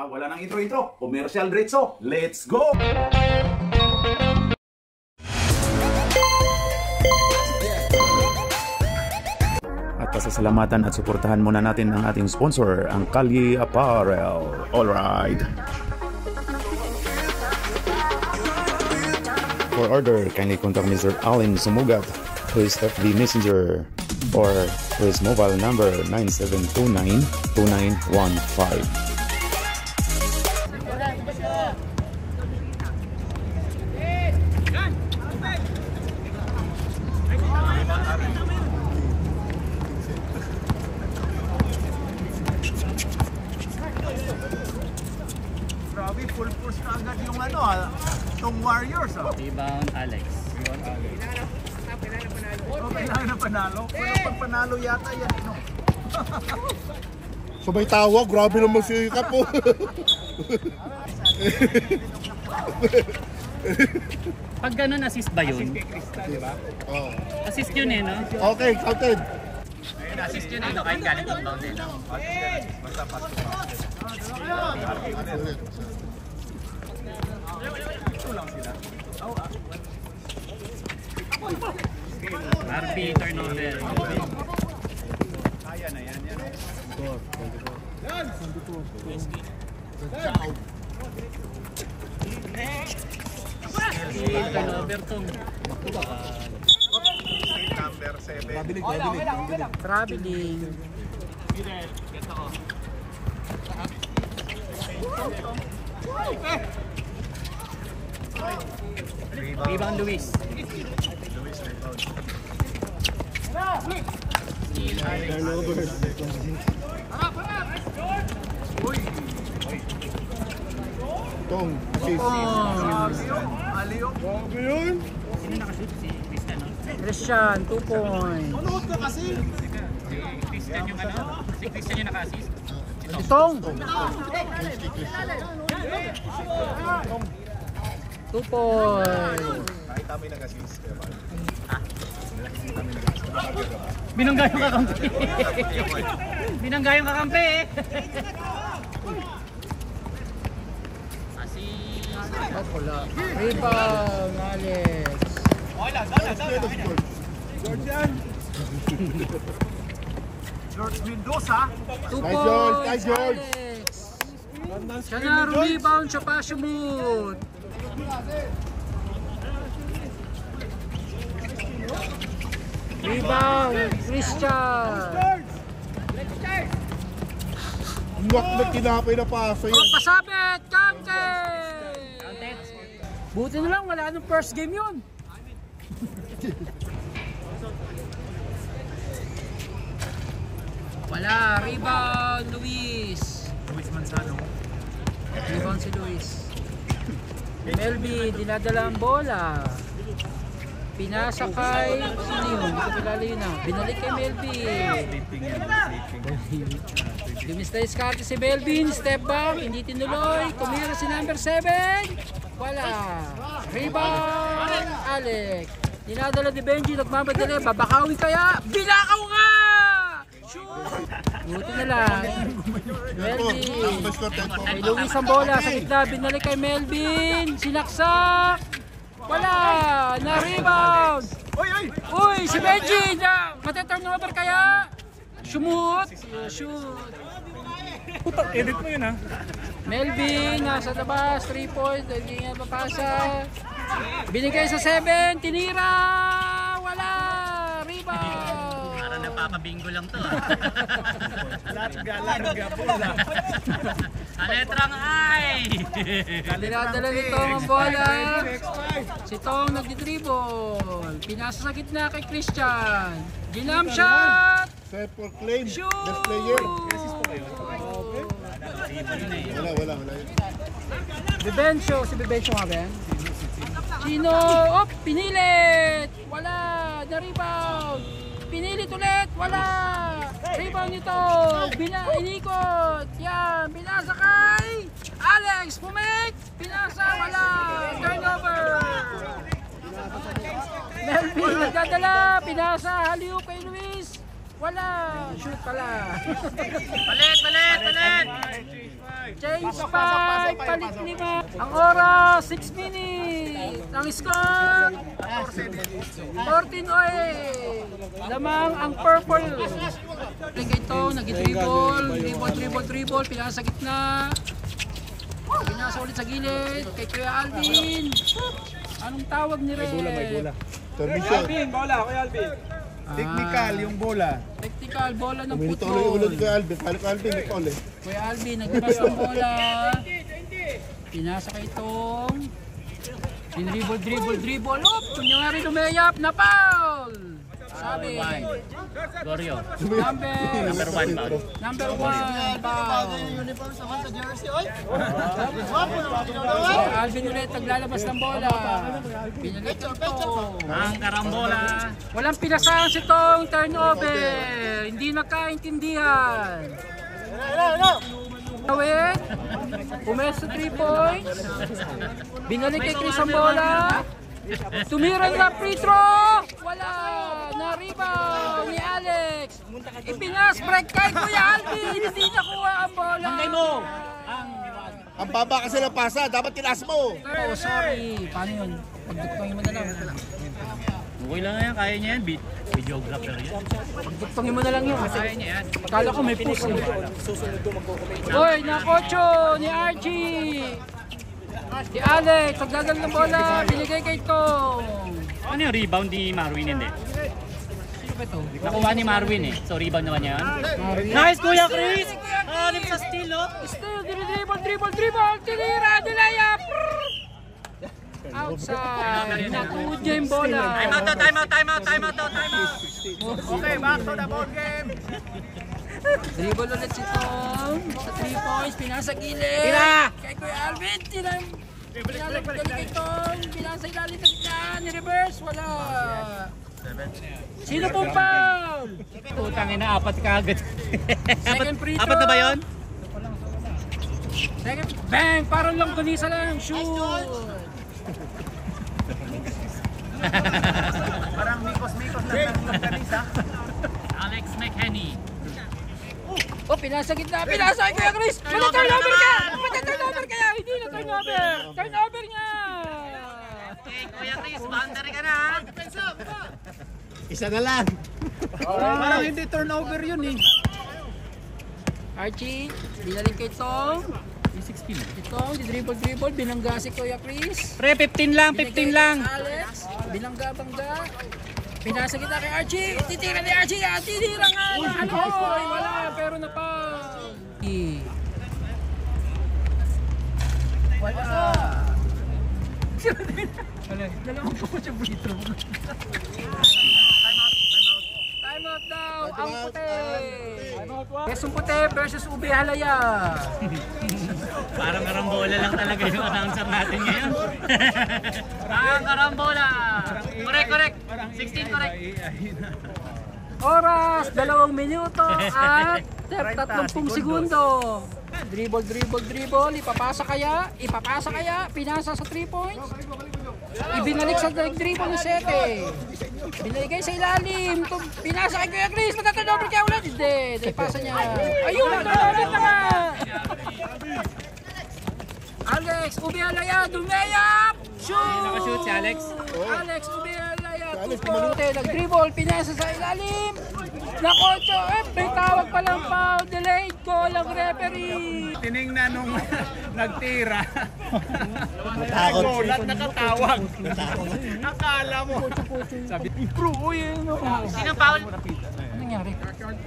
wala nang intro-intro. Commercial diretso. Let's go! At pasasalamatan at suportahan muna natin ang ating sponsor, ang Kalye Apparel. Alright. For order, kindly contact Mr. Allen Sumugat, who is FB Messenger, or his mobile number 9729-2915. Grabe, full force na agad yung itong Warriors. Rebound Alex. Kailangan na panalo. Pero pag panalo yata yan, no? Sabay tawag, grabe naman si Kapo. Pag ganun, assist ba yun? Oh. Assist yun no? Okay, counted. Assist yun no? Kahit galing inbound no? Basta pass to pass. Ito lang sila. RB turnover. Kaya na yan. Turnover tong. Number 7. Traveling. Rebound Luis. Turnover. Tong, assist. Aliyo. Grabe yun. Sino nakashoot? Si Christian, no? Christian, 2 points. Manood ka kasi. Si Christian yung Si Christian yung naka-assist. Itong 2 points. Kahit kami nag-assist. Binangga yung kakampi. Binangga yung kakampi Rebound, Alex. George Mendoza. 2 Nice, George. points, Nice, George. Alex. Siya na, rebound, siya pa sumut. Rebound, Christian. Nak tinapay na paso Oh, yun. pasabit, counted. Buti na lang, wala nung first game yun. Wala, rebound, Luis. Luis Manzano. Rebound si Luis. Melvin, dinadala ang bola. Pinasa kay, sino yun? Hindi ko kilala yun Binalik kay Melvin. Dumista iskarte si Melvin, step back, hindi tinuloy. Kumira si number 7. Wala. Rebound, Alex. Dinadala ni Benji, nagmamadali. Babakawi kaya? Binakaw nga! Shoot! Buti na lang. Melvin. May Luis ang bola sa gitna. Binalik kay Melvin. Sinaksak. Wala. Na-rebound. Uy, si Benji. Mati-turnover kaya? Shoot. Shoot. Putak, edit mo yun Melvin, nasa labas. 3 points. Hindi nga papasa. Binigay sa 7. Tinira. Wala. Rebound. Parang napapabingo lang to Lahat galang bola. Sa letrang I. Dinadala ni Tong ang bola. Si Tong nagdi-dribble. Pinasa sa gitna kay Christian. Ginam shot. Set for claim. Shoot. Best player. Wala. Bibencio. Si Bibencio nga ba yan? Chino. Op, pinilit. Wala. Na-rebound. Pinilit ulit. Wala. Rebound nito. Inikot. Yan. Pinasa kay Alex. Pumik. Pinasa. Wala. Turnover. Melvin nagdadala. Pinasa. Haliw kay Luis. Wala. Shoot pala. Palit! Change 5, palit 5. Ang oras, 6 minutes. Ang score, 14-8. Lamang ang purple. Ito, nag-dribble. Pinasa sa gitna. Pinasa ulit sa gilid. Kay Kuya Alvin. Anong tawag ni Red? Permission. Technical yung bola. Technical, bola ng Minito football. ulit kay Alvin. Kala ko Alvin, ito ulit. Kuya Alvin, naglabas ng bola. Pinasa kay Tong. Dribble. Kunyari lumeyap na foul. Sabi. Goryo. Number 1 foul. Number 1 foul. Uniform sa jersey, oy. Alvin ulit naglalabas ng bola. Pinalit ng Tong. Ang karambola. Walang pinasahan si Tong, turnover. Hindi nagkaintindihan. Tawid. Pumesto 3 points. Binalik kay Chris ang bola. Tumira na free throw. Wala. Na-rebound ni Alex. Ipinas break kay Kuya Alvin. Hindi nakuha ang bola. Mangay mo. Ang baba kasi ng pasa, dapat tinaas mo. Oh, sorry. Paano yun? Pagdugtongin mo na lang. Okay lang yan, kaya niya yan. Videographer yan. Pagdugtongin mo na lang yun. Kaya niya yan. Akala ko may push. Oy, nakocho ni Archie. Si Alex, pagdagal ng bola, binigay kay Tong. Ano yung rebound ni Marwin hindi? Sino ba ito? Nakuha ni Marwin eh. So rebound naman yan. Nice Kuya Chris! Anim sa steal oh! Still, dribble, tinira, nilayap! Outside, natuod niya yung bola. Time out! Okay, back to the ball game. Dribble ulit si Tom, sa 3 points, pinasa gilid. Tira! Kay Kuya Alvin, pinasa kay Tom, pinasa ilalim na gitna, ni-reverse, wala. Sino pong foul? Putang ina, 4 ka agad. Second free throw. 4 na ba yun? Second, bang! Parang lang gunisa lang, shoot! Parang mikos-mikos lang ng kanisa. Alex McHenny. Oh, pinasa gitna, pinasa kay Kuya Chris! Turnover kaya! Hindi na turnover! Turnover niya! Okay, Kuya Chris, boundary ka na. Isa na lang. Parang hindi turnover yun eh. Archie, binalik kay Tong. 16. Tong, dribble, binangga si Kuya Chris. Pre, 15 lang. Alex, binangga-bangga. Pinasa kita kay Archie. Titira ni Archie. Titira nga. Oy, wala. Pero na pa. Wala. Dalawang po siya brito. Time out daw. Ang puti. Quezon Puti versus Ubi Halaya. Parang karambola lang talaga yung announcer natin ngayon. Ang karambola. Correct. 16 correct. Oras, 2 minuto at 30 segundo. Dribble, ipapasa kaya, pinasa sa 3 points. Ibinalik sa dribble ni Sete. Binigay sa ilalim, pinasa kay Kuya Chris, magtaturnover kaya ulit. Hindi, pasa niya. Ayun, turnover na nga. Alex, Ubi Halaya, dumeyap! Shoot! Nakashoot si Alex. Alex, Ubi Halaya, 2 points. Nag-dribble, pinasa sa ilalim. Nakocho, may tawag palang foul, delayed goal ang referee. Tiningnan nung nagtira. Natakot. Golat nakatawag. Akala mo. Sabi, bro, uy, ano? Sinong foul? Ano nangyari?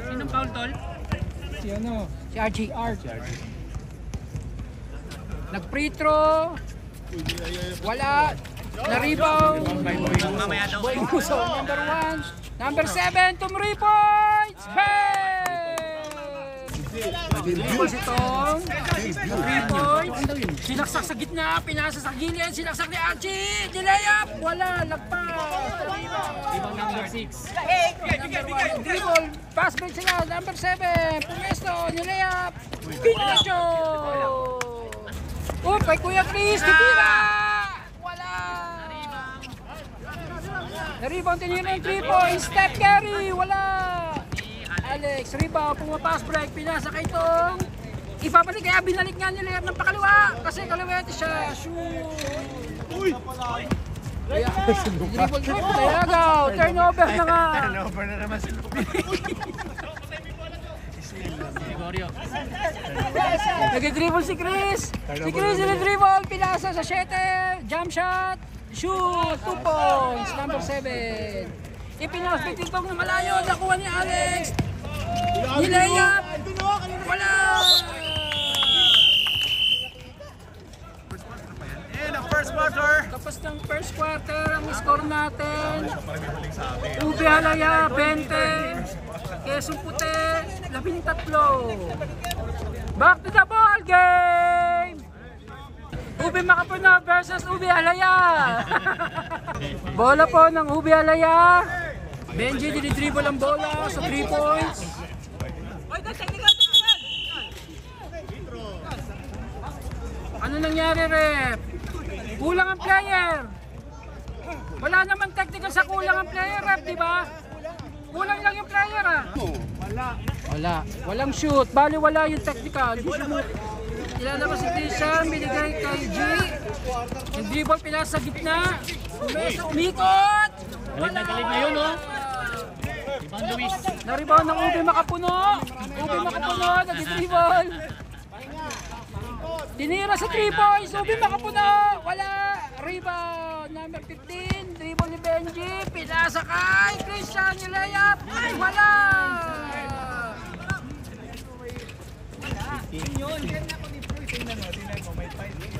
Sinong foul, tol? Si Archie. Nag-free throw. Wala. Na-rebound. Mamaya daw. Boy Muso, number 1. Number 7, Tumri points! Hey! Dribble si Tom. 3 points. Sinaksak sa gitna, pinasa sa gilid, sinaksak ni Archie. Dilayap, wala, lagpas. Ibang number 6. Dribble, pass break sila, number 7. Pumesto, nilayap. Pinacho! Oh, kay Kuya Chris, titira! Wala! Na-rebound tinira ng 3 points. Steph Curry, wala! Alex. Rebound, pumapas break, pinasa kay Tong. Ipabalik kaya binalik nga nila ng pakaliwa kasi kaliwete siya. Shoot! Uy! Kaya, dribble trip, Layagaw. Turnover na nga. Turnover na naman si Gregorio. Nag-dribble si Chris. Si Chris nag-dribble, pinasa sa 7. Jump shot. Shoot! 2 points. Number 7. Ipinasa Titong na malayo. Nakuha ni Alex. Nilayap. Wala! And the first quarter. Tapos ng first quarter, ang score natin. Ubi Halaya, 20. Quezon Puti, 13. Back to the ball game! Ubi Makapuno versus Ubi Halaya. Bola po ng Ubi Halaya. Benji dinidribble ang bola sa 3 points. Ano nangyari, ref? Kulang ang player. Wala naman technical sa kulang ang player, ref, di ba? Kulang lang yung player, ah. Wala. Walang shoot. Bali wala yung technical. Ilalabas si Christian, binigay kay G. Yung dribble pila sa gitna. Umikot! Galit na yun, oh. Ibang Luis. Naribaw ng Ubi Makapuno. Ubi Makapuno, nag-dribble. Tinira sa 3 points. Ubi Makapuno. Wala. Rebound. Number 15. Dribble ni Benji. Pinasa kay Christian. Nilayap. Wala.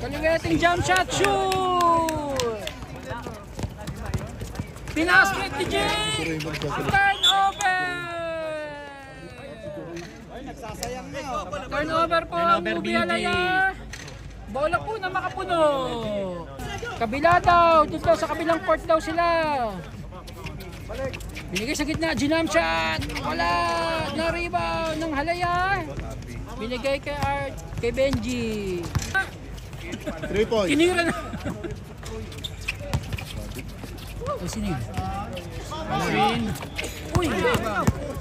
Kaliweting jump shot. Shoot. Pinasket ni Jay. Turnover. Turnover po ang Ubi Halaya. Bola po na Makapuno. Kabila daw. Dito sa kabilang court daw sila. Binigay sa gitna. Ginam shot. Wala. Na rebound ng Halaya. Binigay kay Benji. 3 points. Kinira na. Sino yun? Melvin. Uy!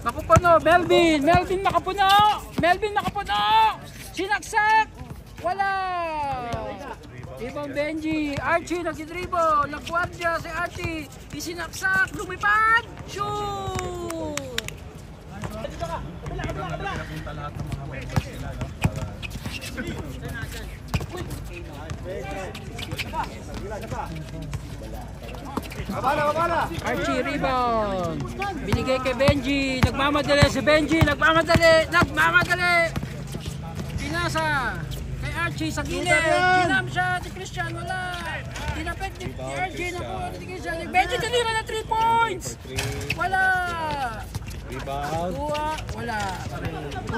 Makapuno. Melvin Makapuno. Melvin Makapuno. Sinaksak. Wala. Ibang Benji. Archie nag-dribble. Nagwardya si Archie. Isinaksak. Lumipad. Shoot! Archie rebound. Binigay kay Benji. Nagmamadali si Benji. Nagmamadali. Pinasa kay Archie sa gilid. Ginam siya. Si Christian wala. Tinapit ni Archie. Benji tinira na 3 points. Wala. Rebound. Kuha. Wala.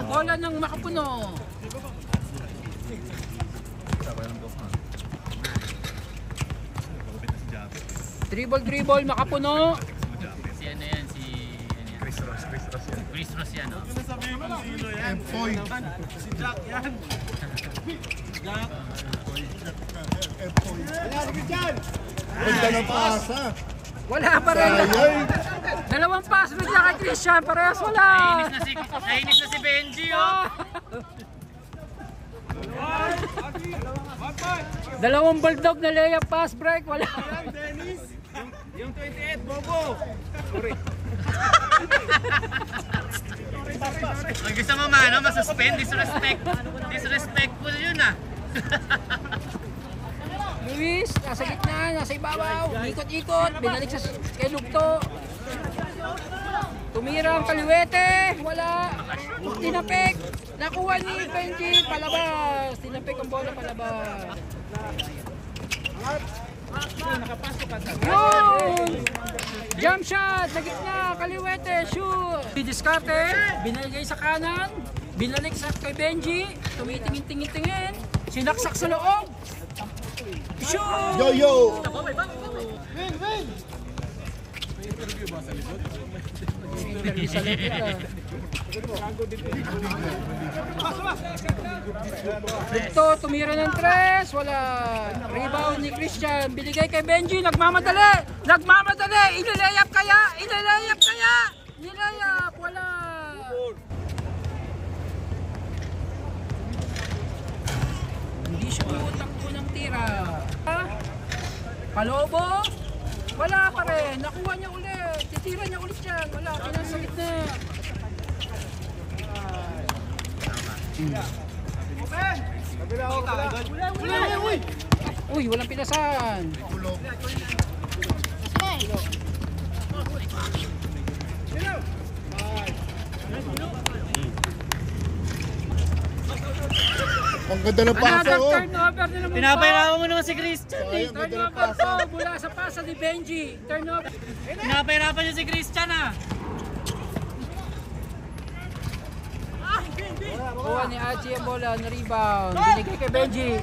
Bola ng Makapuno. Dribble, Makapuno. Si ano yan, Chris Ross yan, oh. Point. Si Jack yan. Ganda ng pasa. Wala pa rin. Dalawang pass bigla kay Christian. Parehas wala. Nainis na si Benji, oh. Dalawang bulldog na layup pass break. Wala. Yung 28, Bobo. Ang gusto mo man, masuspend, disrespectful yun, ah. Luis, nasa gitna, nasa ibabaw. Ikot-ikot, binalik sa kay Lugto. Tumira ang Kaliwete. Wala. Tinapik. Nakuha ni Benji. Palabas. Tinapik ang bola palabas. Yun! Jump shot sa gitna. Kaliwete. Shoot. Diskarte. Binigay sa kanan. Binalik sa kay Benji. Tumitingin-tingin-tingin. Sinaksak sa loob. Shoot! Yo-yo! Sa likod. Lugto, tumira ng 3, wala. Rebound ni Christian, binigay kay Benji, nagmamadali, inilayap kaya, nilayap, wala. Nakalobo. Wala pa rin. Nakuha niya ulit. Titira niya ulit yan. Wala. Pinasa gitna. Uy, walang pinasan. Ang ganda ng pasa, Another oh. turnover na naman. Pinapahirapan mo naman si Christian eh. Sayang, ganda ng Turnover pasa. po mula sa pasa ni Benji. Turnover. Pinapahirapan niyo si Christian ah. Kuha ni Achi ang bola na rebound. Binigay kay Benji.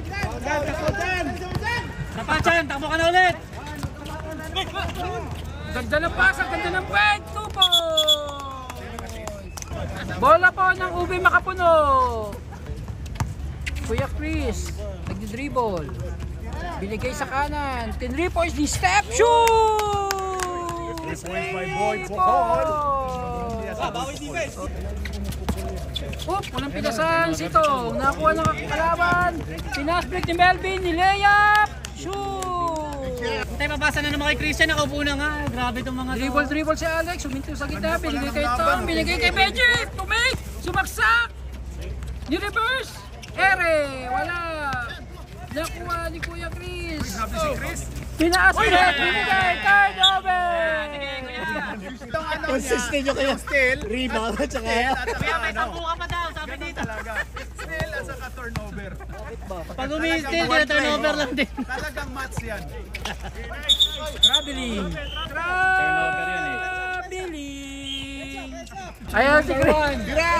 Napachan, takbo ka na ulit. Ganda ng pasa, ganda ng peg. 2 points. Bola po ng Ube Makapuno. Kuya Chris, nagdi-dribble. Binigay sa kanan. 10 points ni Step shoot! 3 points by Boy Pocol. Oop, walang pinasan. Sito, nakuha ng kalaban. Pinasbreak ni Melvin, ni layup. Shoot! Hintay, mabasa na naman kay Christian. Nakaupo na nga. Grabe itong mga to. Dribble si Alex. Suminto sa gitna. Binigay kay Tom. Binigay kay Benji. Tumake. Sumaksak. Ni-reverse. Ere. Wala. Nakuha ni Kuya Chris. Pinaas ulit. Binigay. Turnover. Consistent yung kaya still. Rebound at saka. Kuya, may 10 ka pa daw. Sabi dito. Still at saka turnover. Pag umistil, turnover lang din. Talagang match yan. Traveling. Ayan si Chris.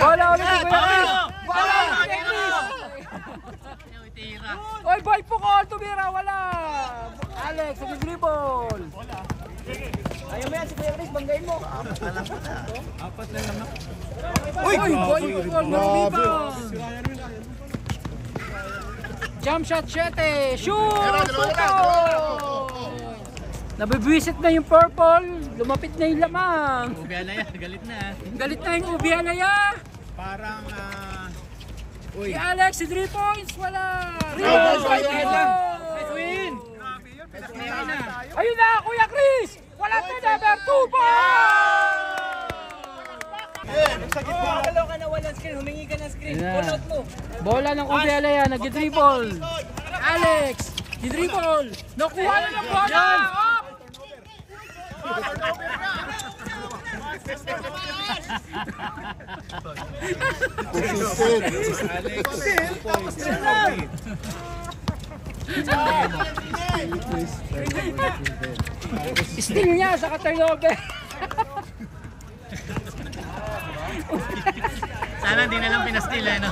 Bola ulit si Kuya Chris. Bola ulit si Chris. Tira. Oy, ball po ko. Tumira. Wala. Alex, nag-dribble. Ayaw mo yan si Kuya Chris. Banggain mo. Uy, boy po ko. Rebound. Jump shot 7. Shoot. 2 points. Nabibwisit na yung purple. Lumapit na yung lamang. Ubi Alaya, galit na. Galit na yung Ubi Alaya. Parang Si Alex, si 3 points, wala. Rebound, Rebound, Nice win! grabe yun. Pinakita tayo. Ayun na, Kuya Chris. Wala turnover, 2 points. Ka na walang screen, humingi ka ng screen. Pull out mo. Bola ng Ubi Alaya, nag-dribble. Alex, di-dribble. Nakuha na ng bola. Up. Steal niya sa turnover. Sana hindi na lang pinastil eh, no?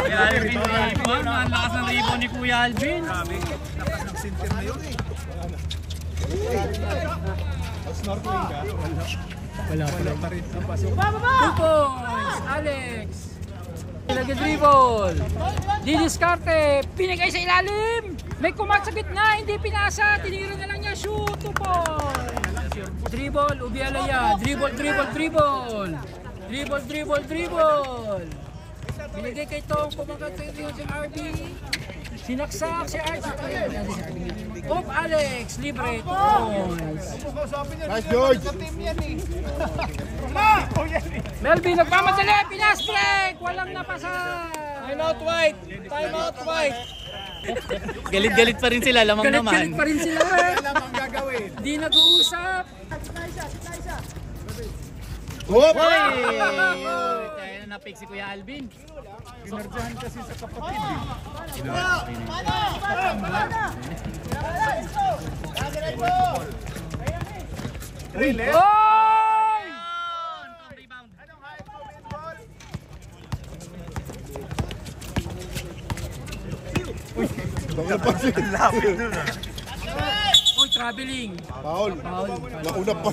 Kuya Alvin, ang lakas ng rebound ni Kuya Alvin. Grabe, lakas ng center na yun eh. Snorkeling ka? Wala pa rin. 2 points, Alex. Nag-dribble. Didiskarte. Pinigay sa ilalim. May kumat sa gitna. Hindi pinasa. Tinira na lang niya. Shoot. 2 points. Dribble. Ubi Alaya. Dribble. Binigay kay Tom. Pumakat sa iyo si RB. Sinaksak si RB. Oop, Alex. Libre. 2 points. Nice, George. Melvin, nagmamadali. Pinas break. Walang napasa. Time out white. Galit-galit pa rin sila, lamang Galit-galit naman. pa rin sila. Alam ang gagawin. Di nag-uusap. Whoop! Hoy! Kaya na na-pick si Kuya Alvin. Pinarjahan kasi sa kapatid eh. Really? Oy! Rebound. Anong high school ball? Uy, traveling. Foul. Nauna pa.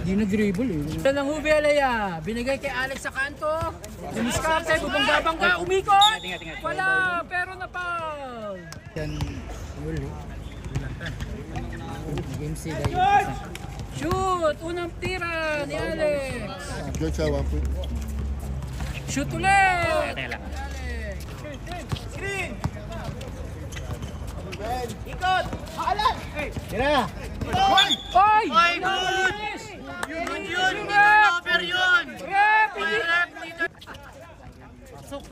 Di nag-dribble eh. Ito ng Ubi Alaya. Binigay kay Alex sa kanto. Diniskarte, bubangga-bangga, umikot. Wala, pero na-foul. Shoot! Unang tira ni Alex. George, sa 1 point. Shoot ulit! Teka lang. Alex. Ikot! Alan! Tira! Oy! Oy, good! Yun yun! Over yun! Rep! Rep leader! Pasok!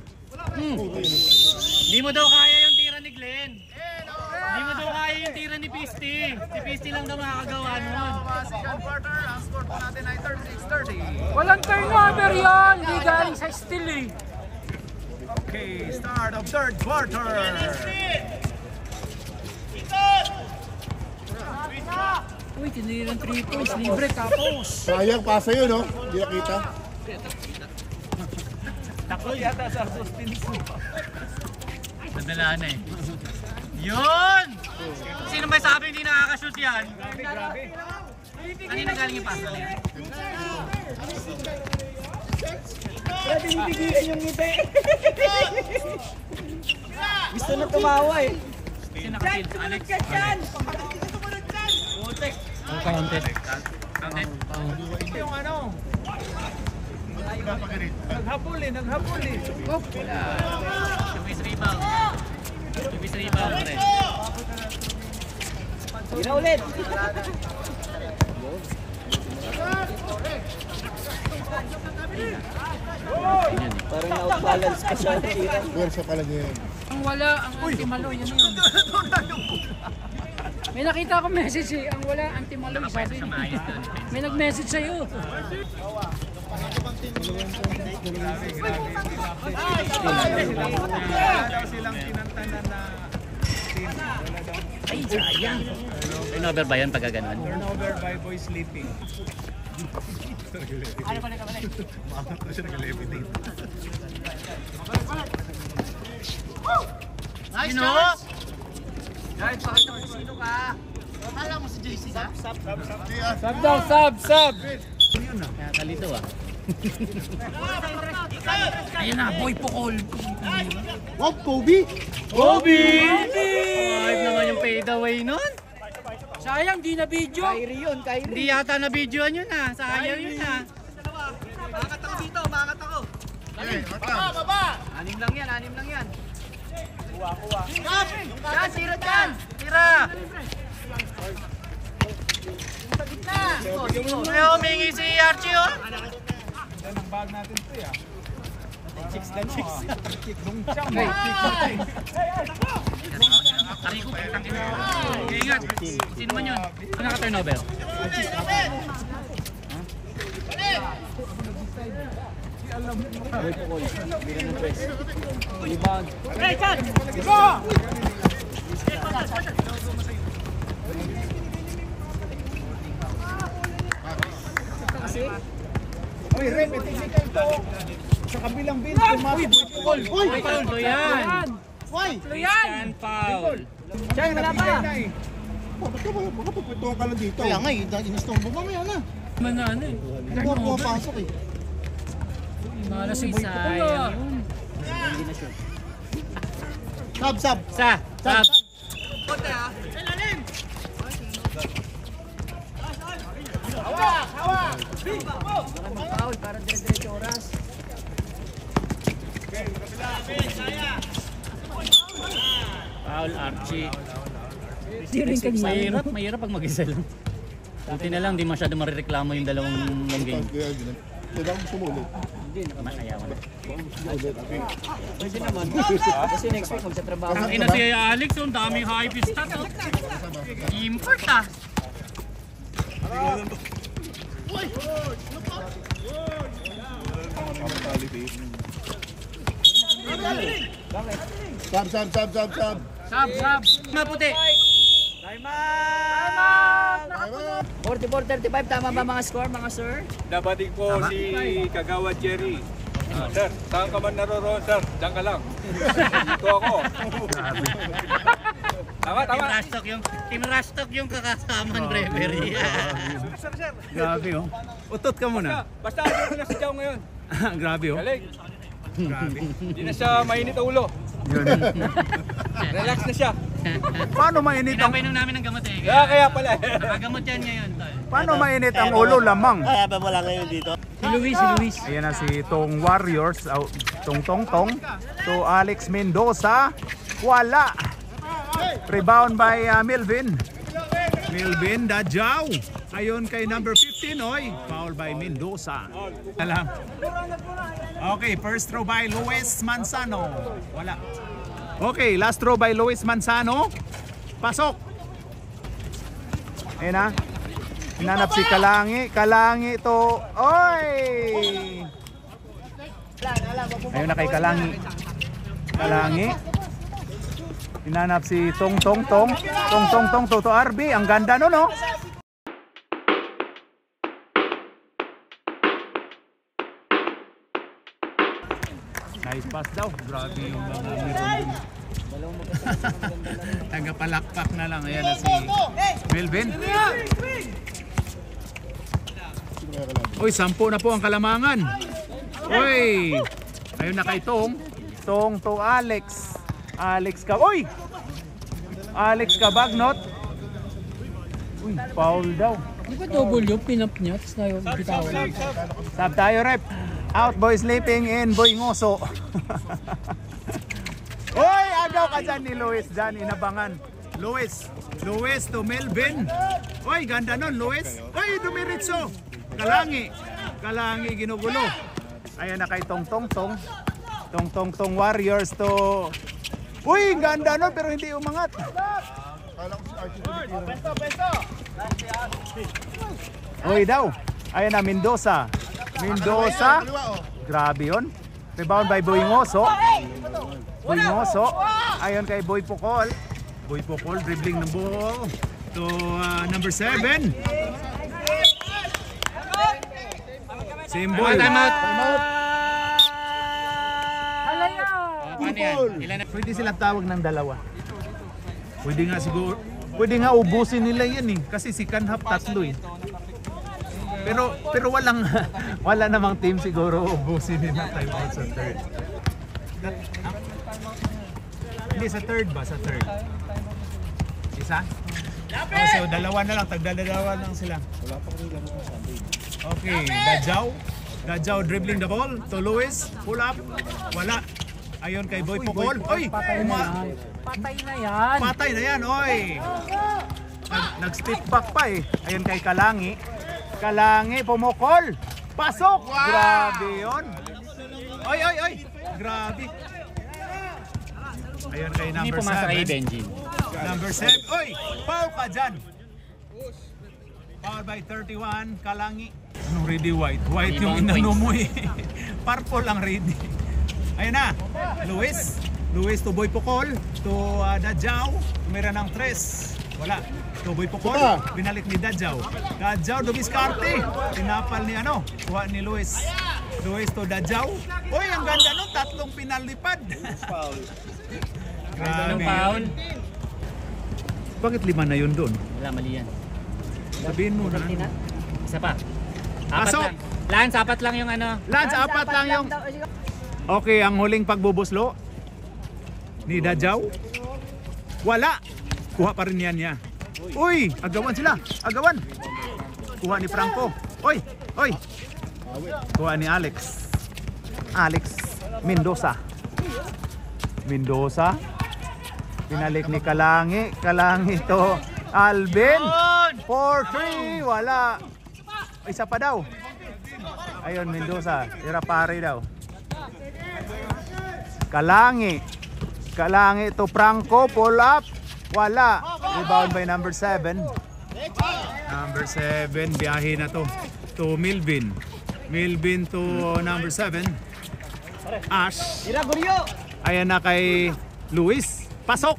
Hindi mo daw kaya yung tira ni Glenn. Hindi mo daw kaya yung tira ni Pisty. Si Pisty lang daw makakagawa nun. Second quarter, ang score po natin ay 36-30. Walang turnover yun! Hindi galing sa steal eh. Okay, start of third quarter. Uy, tinira ng 3 points. Libre tapos. Sayang, pasa yun, no? Hindi nakita. Taklo yata sa suspense. Nadala na eh. Yun! Sino may sabi hindi nakakashoot yan? Kanina galing yung pass na yan? Gusto na tumawa eh. Sino nakasin? Alex? Oh, counted. Counted? Yung ano? Naghabol eh. Oh, wala. Service rebound. Service rebound pa rin. Hindi na ulit. Parang na-balance ka siya. Pwersa pala niya yun. Ang wala, ang anti-maloy. Ano yun? May nakita ko message eh. Ang wala, anti-maloy. Sabi Sa niya. maayos doon. May nag-message sa'yo. Wala daw silang kinantanan na team. Wala daw Ay, sayang. Turnover ba yan pagka ganun? turnover by boy sleeping. Nice chance! Guys, pakita mo sino ka. Akala mo si JC ka? Sub daw, sub. Kaya kalito ah. Ayun na, boy Pukol. Wow, Kobe! Five naman yung fade away nun. Sayang, di na video. Kyrie yun, Kyrie. Hindi yata na videoan yun ah. Sayang yun ah. Makat ako dito, makat ako. Anim lang yan. Kuha. Yan, tira dyan. Tira! Kaya humingi si Archie oh. Yan ang bag natin to ya. Chicks na chicks. Tariko, tangin mo. Ingat. Sino man yun? Sino naka-turnover? Boy Pukol. Bira ng press. Rebound. Uy, Ren, technical to. Sa kabilang bin, pumasok. Uy, foul yan. Why? Yan. Foul. Diyan, wala pa. Bakit ka ba? Baka pagpituhan ka lang dito. Kaya nga eh, inistombo ka maya na. Manano eh. Hindi mo pumapasok eh. Malas yung sayang. Sab. Sa. Foul para dire-diretso oras. Foul, Archie. Di rin kanina. Mahirap pag mag-isa lang. Buti na lang, di masyado marireklamo yung dalawang long game. Kaya ganun. Kailangan mo sumulit. Ayawan. Pwede naman. Kasi next week magsatrabaho. Ang ina si Alex, ang daming high stat oh. Import ah. Sab. Sub. Maputi. Time out! 44-35, tama ba mga score mga sir? Dabating po si Kagawa Jerry. Sir, saan ka man naroroon, sir? Diyan ka lang. Dito ako. Tama. Team Rastok yung kakasama ng referee. Sir. Grabe oh. Utot ka muna. Basta ako na si Chow ngayon. Grabe oh. Galing. Hindi na siya mainit ang ulo. Relax na siya. Paano mainit ang Pinapainom namin ng gamot eh. Kaya pala. Nakagamot yan ngayon, tol. paano mainit ang ulo lamang? Si Luis. Ayan na si Tong Warriors, Tong to Alex Mendoza. Wala. Rebound by Melvin. Melvin Dadjaw. Ayun kay number 15. Oy, foul by Mendoza. Alam. Okay, first throw by Luis Manzano. Wala. Okay, last throw by Luis Manzano. Pasok. Ayun na. Hinanap si Kalangi. Kalangi to. Oy! Ayun na kay Kalangi. Kalangi. Hinanap si Tong Tong Tong. Tong Tong Tong to RB. Ang ganda no, no? Nice pass daw. Grabe yung mga meron. Tagapalakpak na lang. Ayan na si Melvin. Uy, 10 na po ang Kalamangan. Uy! Ayun na kay Tong. Tong to Alex. Alex ka. Uy! Alex Cabagnot. Uy, foul daw. Di ba double yung pinap niya? Tapos na yung bitawan. Sab tayo, rep. Out boy sleeping in Boy Ngoso. Uy, agaw ka dyan ni Luis. Dyan, inabangan. Luis to Melvin. Uy, ganda nun, Luis. Uy, dumiritso. Kalangi. Kalangi, ginugulo. Ayan na kay Tong Tong Tong. Tong Tong Tong Warriors to... Uy, ganda nun, pero hindi umangat. Uy daw. Ayan na, Mendoza. Mendoza. Grabe yun. Rebound by Boy Ngoso. Boy Ngoso. Ayon kay Boy Pukol. Boy Pukol dribbling ng ball to number 7. Same boy. Time out. Pwede silang tawag ng dalawa. Pwede nga siguro. Pwede nga ubusin nila yan eh. Kasi si Kanhap tatlo eh. Pero wala namang team siguro ubusin nila time out sa third. Hindi sa third ba? Sa third. Isa? So dalawa na lang. Tagdadalawa lang sila. Okay, Dadjaw dribbling the ball to Luis. Pull up. Wala. Ayon kay Boy Pukol. Oy! Patay na yan. Patay na yan, oy! Nag-step back pa eh. Ayon kay Kalangi. Kalangi, pumukol! Pasok! Wow! Grabe yun! Oy! Grabe! Ayon kay number 7. Hindi pumasa kay Benji. Number 7. Oy! Foul ka dyan! Foul by 31, Kalangi. Anong ready white? White yung inano mo eh. Purple ang ready. Ayun na, Luis to Boy Pukol, to Dadjaw, tumira ng 3. Wala. To Boy Pukol, binalik ni Dadjaw. Dadjaw, dumiskarte. Tinapal ni kuha ni Luis. Luis to Dadjaw. Uy, ang ganda nun, 3 pinalipad. Grabe Foul. Bakit 5 na yun doon? Wala, mali yan. Sabihin mo na. Isa pa. Pasok! Lance, 4 lang yung Lance, 4 lang yung... Okay, ang huling pagbubuslo ni Dadjaw. Wala. Kuha pa rin yan niya. Uy, agawan sila. Agawan. Kuha ni Franco. Oy. Kuha ni Alex. Mendoza. Pinalik ni Kalangi. Kalangi to Alvin. 4-3. Wala. Isa pa daw. Ayun, Mendoza. Tira pare daw. Kalangi to Franco, pull up, wala. Rebound by number 7. Number 7, biyahe na to Melvin to number 7. Ash. Ayan na kay Luis. Pasok.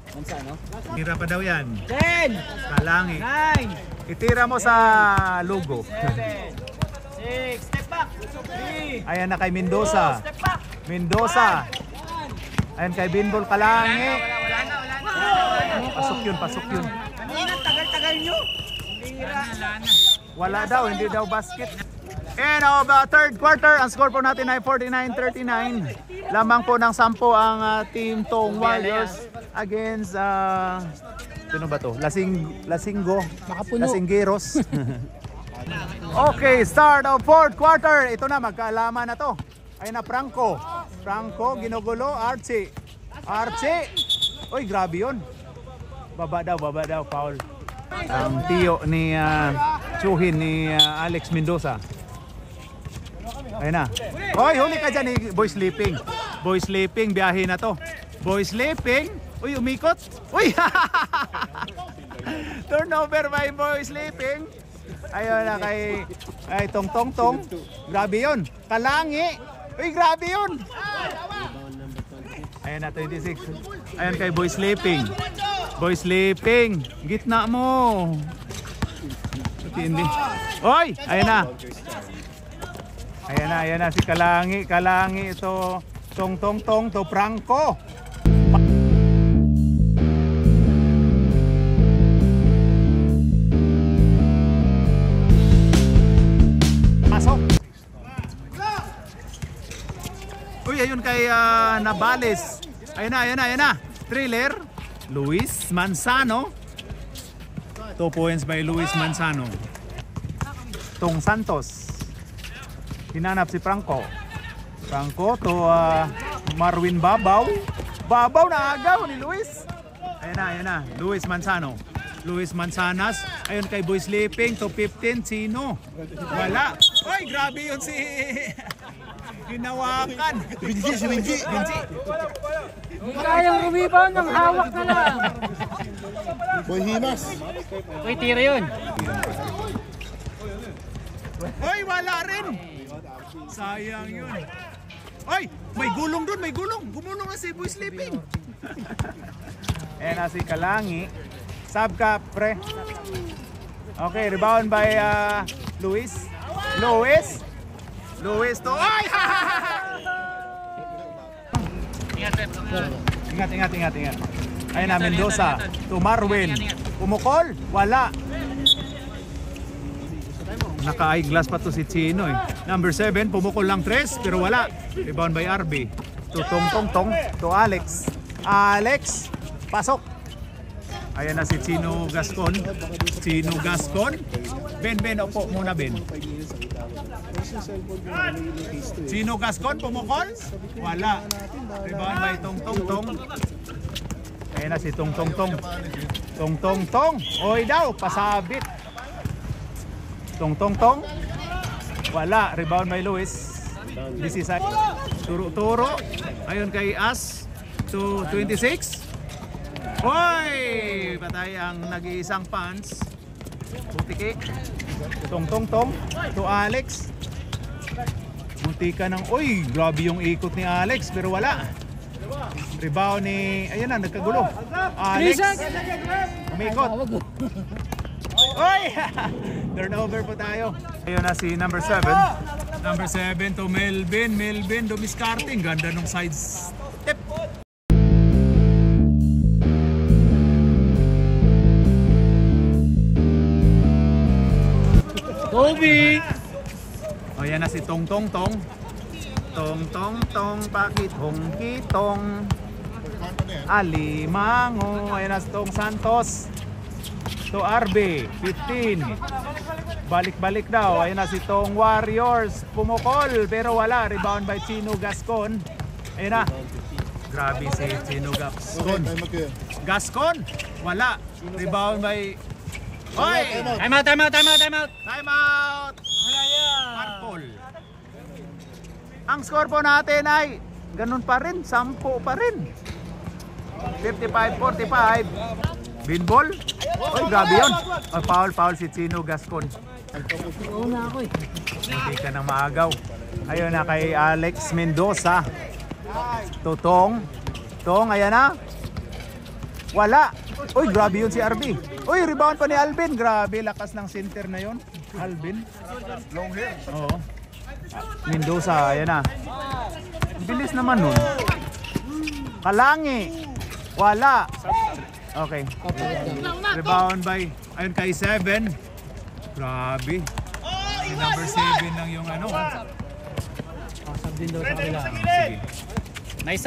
Tira pa daw yan. 10, Kalangi. 9, Itira mo sa logo. 6, step back. 3, Ayan na kay Mendoza. step back. Ayan kay Binbol Kalangi. Wala na. Pasok yun. Kanina, tagal-tagal nyo. Wala daw, hindi daw basket. And third quarter, ang score po natin ay 49-39. Lamang po ng 10 ang Team Tong Warriors against sino ba to? Lasinggo. Lasinggeros. Okay, start of fourth quarter. Ito na, magkaalaman na to. Ayun na, Franco, ginugulo, Archie. Uy, grabe yun. Baba daw, foul. Ang tiyo ni Chuhin ni Alex Mendoza. Ayun na. Oy, huli ka dyan ni Boy Sleeping. Boy Sleeping, biyahe na to. Boy Sleeping. Uy, umikot. Uy! Turnover by Boy Sleeping. Ayun na kay Tong. Grabe yun. Kalangi. Uy, grabe yun. Ayun na, 26. Ayun kay Boy Sleeping. Boy Sleeping. Gitna mo. Hindi. Oy! Ayun na. Ayan na si Kalangi ito Tong to Franco. Pasok. Uy, ayun kay Nabales. Ayun na. Thriller, Luis Manzano. 2 points by Luis Manzano. Tong Santos. Hinanap si Franco to Marwin Babaw na agaw ni Luis. Ayun na Luis Manzanas. Ayun kay Boy Sleeping to 15. Sino? Wala. Oy, grabe yun si hinawakan. Binji. Hindi kayang rebound ng hawak na lang. Boy Himas. Uy, tira yun. Oy, wala rin. Sayang yun. Oy, may gulong doon, Gumulong na si Boy Sleeping. Na si Kalangi. Sub ka, pre. Okay, rebound by Luis to. Ay! Ingat. Ayun na, Mendoza to Marwin. Pumukol, wala. Naka-eyeglass pa to si Chino eh. Number 7, pumukol lang 3 pero wala. Rebound by RB. To Tong to Alex. Pasok. Ayan na si Chino Gascon. Ben, upo muna Ben. Chino Gascon, pumukol. Wala. Rebound by Tong. Ayan na si Tong. Oy daw, pasabit. Tong. Wala. Rebound by Luis. This is Turo. Ayun kay As to 26. Hoy! Patay ang nag-iisang pants. Putiki. Tong. To Alex. Muntika ng... Uy! Grabe yung ikot ni Alex pero wala. Rebound ni... Ayun na, nagkagulo. Alex. Umikot. Oy! Turnover po tayo. Ayun na si number 7. Number 7 to Melvin. Dumiskarting. Ganda nung side step. Kobe! O yan na si Tong. Pakit hong kitong. Alimango. Ayan na si Tong Santos. To RB, 15. Balik daw. Ayun na si Tong Warriors. Pumukol pero wala. Rebound by Chino Gascon. Ayun na. Grabe si Chino Gascon. Wala. Rebound by... Hoy! Time out! Purple. Ang score po natin ay ganun pa rin. 10 pa rin. 55-45. Binball. Oy, grabe yun. Foul si Chino Gascon. Hindi ka nang maagaw. Ayun na kay Alex Mendoza. Tong, ayan na. Wala. Uy, grabe yun si RB. Uy, rebound pa ni Alvin. Grabe, lakas ng center na yun. Alvin. Long hair. Oo. Mendoza, ayan na. Bilis naman nun. Kalangi. Wala. Okay. Rebound by, ayun kay 7. Grabe. Si number 7 lang yung ano. Pasab din daw sa kanila. Sige. May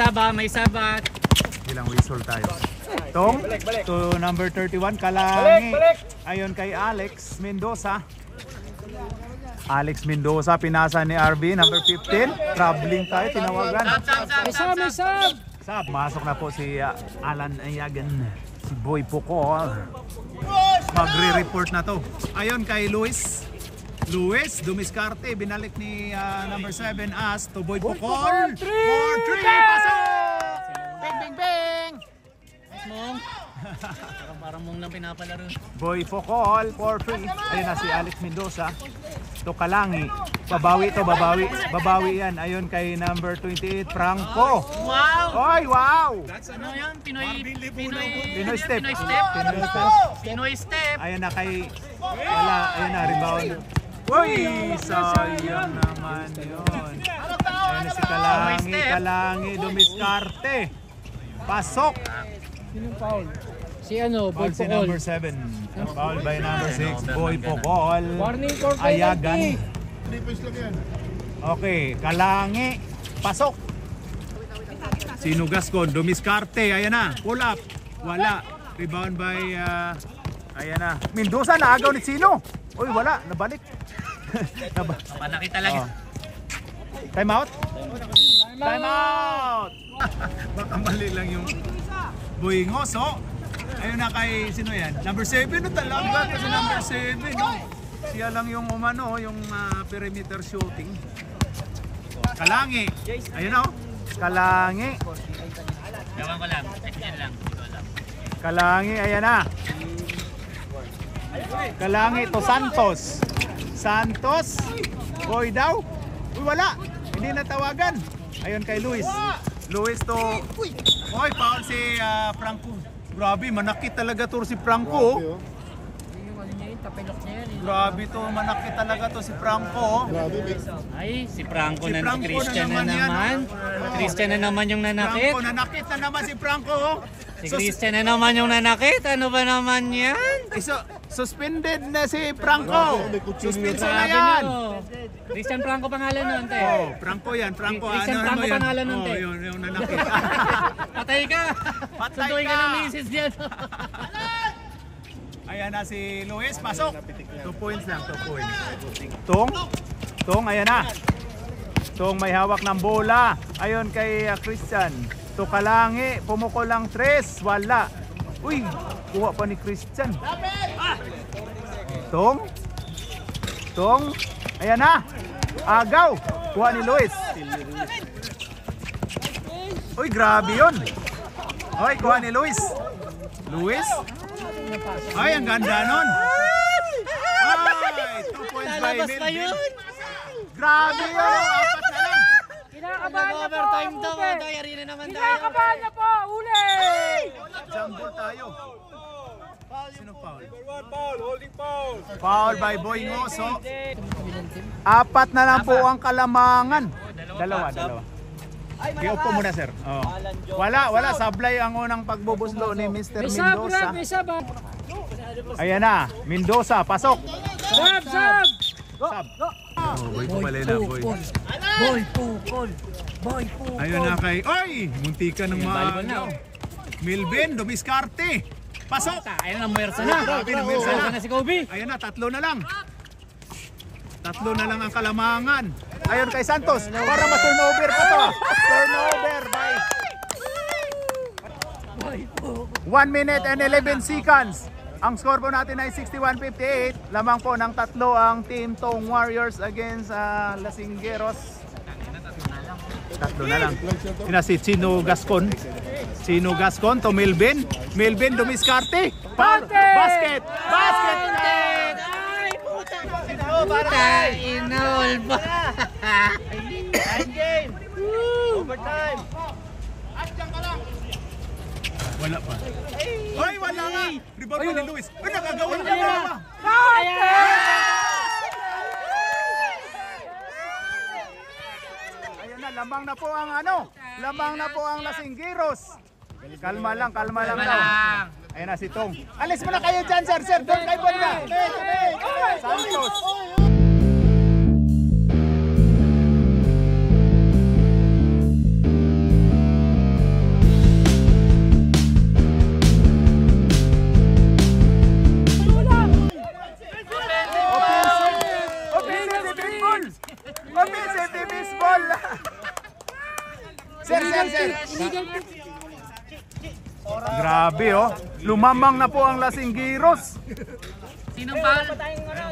sabat. Ilang whistle tayo. Tong to number 31 Kalangi. Ayun kay Alex Mendoza. Pinasa ni RB number 15. Traveling tayo, tinawagan. May sub! Masok na po si Alan Ayagan. Si Boy Pukol. Magre-report na to. Ayon kay Luis. Luis Dumiscarte, binalik ni number 7 as to Boy Pukol. 4-3! Pasok! Bing, bing, bing! Mong. Parang mong lang pinapalaro. Boy Pukol, 4-3. Ayun na si Alex Mendoza. To Kalangi. Babawi to, babawi. Babawi yan. Ayon kay number 28, Franco. Wow! Oy, wow! Ano yan? Pinoy step. Pinoy step. Pinoy step. Pinoy step. Ayun na kay... Wala, ayun na, rebound. Uy, sayang naman yun. Ayun na si Kalangi, Kalangi, Dumiscarte. Pasok. Sinong foul? Si ano, Boy Foul si Pukol. number 7. Foul by number 6, Boy Pukol. Warning for Ayagan. penalty. Okay, Kalangi. Pasok. Sino Gascon? Dumiscarte. Ayan na. Pull up. Wala. Rebound by... ayan na. Mendoza na agaw ni Sino. Uy, wala. Nabalik. Panaki talaga. Time out? Time out! Baka mali lang yung Boy Ngoso. Ayun na kay sino yan? Number 7 no talaga kasi number 7 no. Siya lang yung umano, yung perimeter shooting. Kalangi. Ayun na oh. Kalangi. Gawan ko lang. Yan lang. Hindi ko alam. Kalangi, ayan na. Kalangi to Santos. Santos. Boy daw. Uy, wala. Hindi natawagan. Ayun kay Luis. Luis to... Oy, foul si Franco. Grabe, manakit talaga to si Franco. Yung ano niya yun, tapilok niya yan. Grabe to, manakit talaga to si Franco. Ay, si Franco Si na Franco Christian na na naman yan, naman. oh. Christian na naman yung nanakit. Franco, nanakit na naman si Franco. Si Christian na naman yung nanakit. Ano ba naman yan? Suspended na si Franco. Suspenso na Sabi yan. nyo. Christian Franco pangalan nun, te. Oh, Franco yan, Franco. Christian ano Franco yan? pangalan nun, Oh, te. yung nanakit. Patay ka. Patay Sunduin ka ka. ng misis niyan. Ayan na si Luis, pasok. 2 points lang, 2 points. Tong, ayan na. Tong may hawak ng bola. Ayon kay Christian. To Kalangi, pumuko lang 3, wala. Uy, kuha pa ni Christian. Tong, ayan na. Agaw, kuha ni Luis. Uy, grabe yun. Uy, kuha ni Luis. Luis? Ay, ang ganda nun. Ay, 2 points by Lalabas pa Melvin. yun. Grabe yun. 4 na lang. Kinakabahan na po, Overtime daw. Ube. Dayari na naman tayo. Kinakabahan na po, uli! Jumble tayo. Sino foul? Foul, holding foul. Foul by Boy Ngoso. 4 na lang po ang Kalamangan. Dalawa. Iupo muna, sir. Oh. Wala. Sablay ang unang pagbubuslo ni Mr. May sab, Mendoza. Rab, may sab. Ayan na, Mendoza, pasok. Sab! Sab. Oh, boy ko pala na, boy. Boy, Ayun na kay... Oy! Muntika ng volleyball na, mga... Melvin, Dumiscarte. Pasok! Ayun ang mersa na. Grabe na, mersa na. na si Kobe. Ayan na, 3 na lang. 3 na lang ang Kalamangan. Ayun kay Santos, para ma-turnover pa to. Turnover by 1 minute and 11 seconds. Ang score po natin ay 61-58. Lamang po ng 3 ang Team Tong Warriors against Lasinggeros. 3 na lang. Sina si Chino Gascon. Chino Gascon to Melvin. Melvin Dumiscarte. Basket! Ay, puta. Puta, inol ba? Game! Overtime! Wala pa. Ay, wala nga! Rebound pa ni Luis. Ay, nakagawa na ba? Ayan na, lamang na po ang lamang na po ang Lasinggeros. Kalma lang daw. Ayan na si Tong. Alis mo na kayo dyan, sir. Doon kay Bonda. Santos. Offensive baseball. Sir. Grabe oh. Lumamang na po ang Lasinggiros. Sinong foul?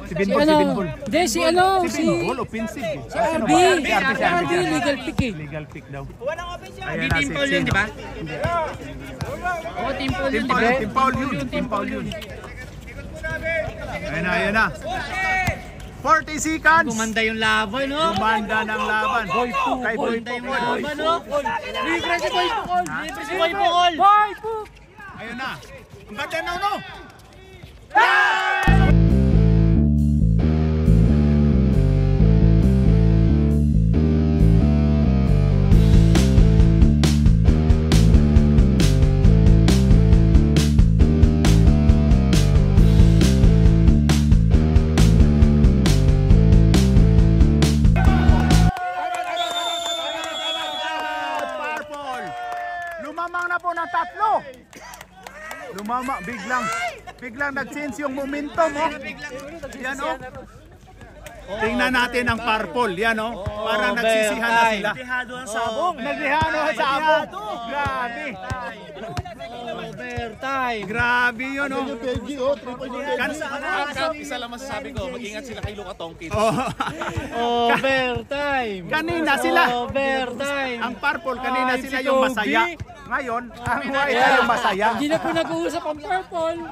Si Si Binbol, si ano? Binbol. Hindi, si ano? Si Binbol, offensive eh. Si RB. Si RB, legal pick eh. Legal pick daw. Hindi team foul yun, di ba? Oo, team foul yun, di ba? Team foul yun. Team foul yun. Ayan na. 40 seconds. Gumanda yung laban, no? Gumanda ng laban. Kay Boy Gumanda yung Pukol. laban, no? Libre si Boy Pukol. Libre si Boy Pukol. Boy Puk! Ayun na. Ang ganda na no. Purple. Lumamang na po ng tatlo. Lumama, biglang nag-change yung momentum, oh. Yan, oh. Tingnan natin ang purple, yan, oh. Parang nagsisihan na sila. Naglihado ang sabong. Naglihano ang sabong. Grabe. Overtime. Grabe yun, oh. Benji, oh, 3 points yung Benji. Isa lang masasabi ko, mag-ingat sila kay Luka Tongkit. Oh. Overtime. Kanina sila. Overtime. Ang purple, kanina Ay, sila si yung Toby. masaya. Ngayon, ang white na yung masaya. Hindi na po nag-uusap ang purple.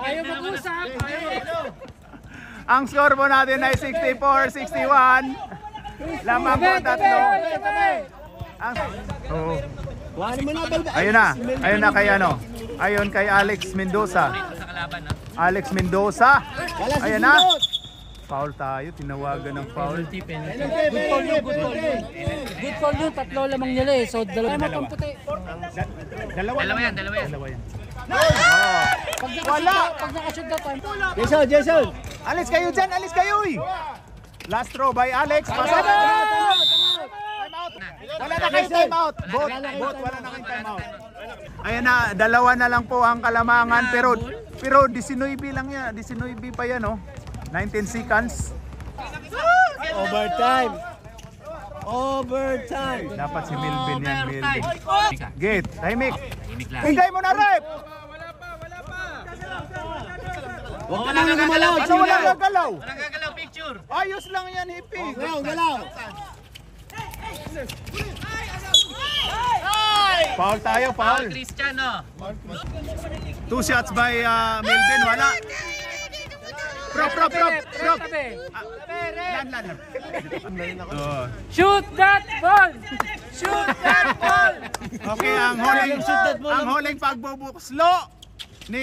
Ayaw mag-uusap. Ang score po natin ay 64-61. Lamang po tatlo. Ang Ayun na kay ano. Ayun kay Alex Mendoza. Sa kalaban, no? Alex Mendoza. Ayun na. Foul tayo, tinawagan ng foul. Good call yun, good call yun. Good call yun, tatlo lamang nila eh. So, dalawa pang puti. Dalawa yan. Wala. Pag nakashoot na time. Jason. Alis kayo dyan, alis kayo eh. Last throw by Alex. Pasok. Wala na kayong time out. Bot, wala na kayong time out. Ayan na, dalawa na lang po ang kalamangan. Pero 19 lang yan. 19 pa yan, oh. 19 seconds. Overtime. Dapat si Melvin yan, Melvin. Gate, tahimik. Timik lang. Hingay mo na, rep. Wala nang gagalaw. Ano wala gagalaw? Walang gagalaw, picture. Ayos lang yan, hippie. Foul tayo, foul. Cristiano. 2 shots by Melvin, wala. Prop. Lan. Shoot that ball! Shoot that ball! Okay, ang huling pagbubuklo ni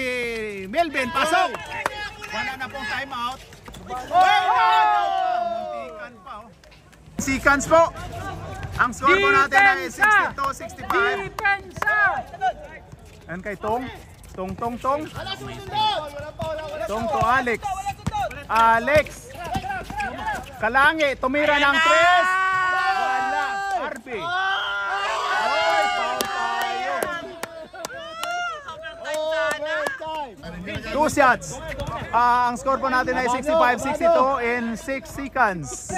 Melvin, pasok. Wala na pong time out. Muntikan pa, oh. Seconds po. Ang score po natin ay 62-65. Depensa! Ayan kay Tong. Tong to Alex. Alex. Kalangi, tumira ng 3. Wala. RB. Ay, foul tayo. 2 shots. Ang score po natin ay 65-62 in 6 seconds.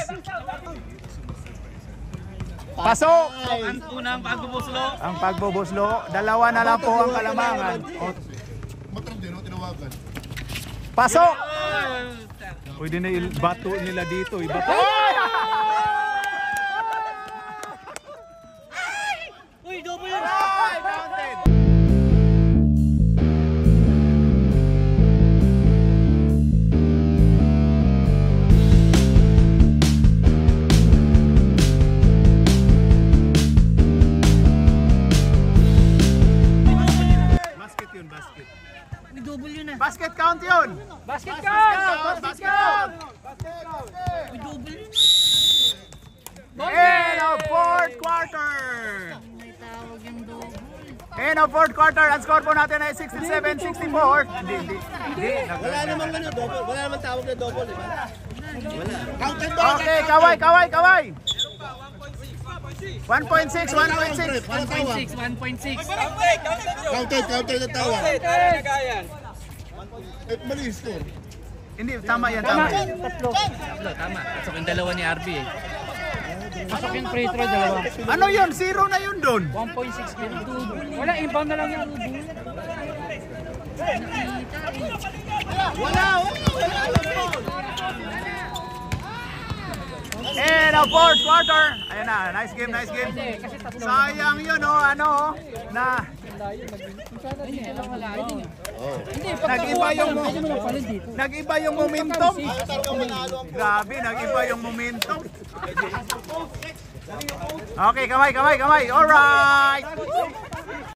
Pasok! Ang unang pagbubuslo. Ang pagbubuslo, dalawa na lang po ang kalamangan. Matrang din, tinawagan. Pasok! Pwede na bato nila dito. Ibato. Uy, double yun. Counted! Basket yun, basket. May double yun, ah. Basket count yun! Basket count! Basket count! May double yun. End of fourth quarter! May tawag yung double. End of fourth quarter, ang score po natin ay 67-64. Hindi. Wala namang double. Wala namang tawag na double, di ba? Okay, kaway! 1.6. 1.6. Counter na tawag. Mali score. Hindi, tama yan, tama yan. Tatlo, tama. So, yung dalawa ni RB, eh. Pasok yung free throw, dalawa. Ano yun? Zero na yun doon. 1.6 million. Wala, inbound na lang yung And a fourth quarter. Ayan na, nice game, nice game. Sayang yun, oh, ano, oh, na Hindi, nag-iba yung dito. nag-iba yung momentum. Grabe, nag-iba yung momentum. Okay, kamay. Alright.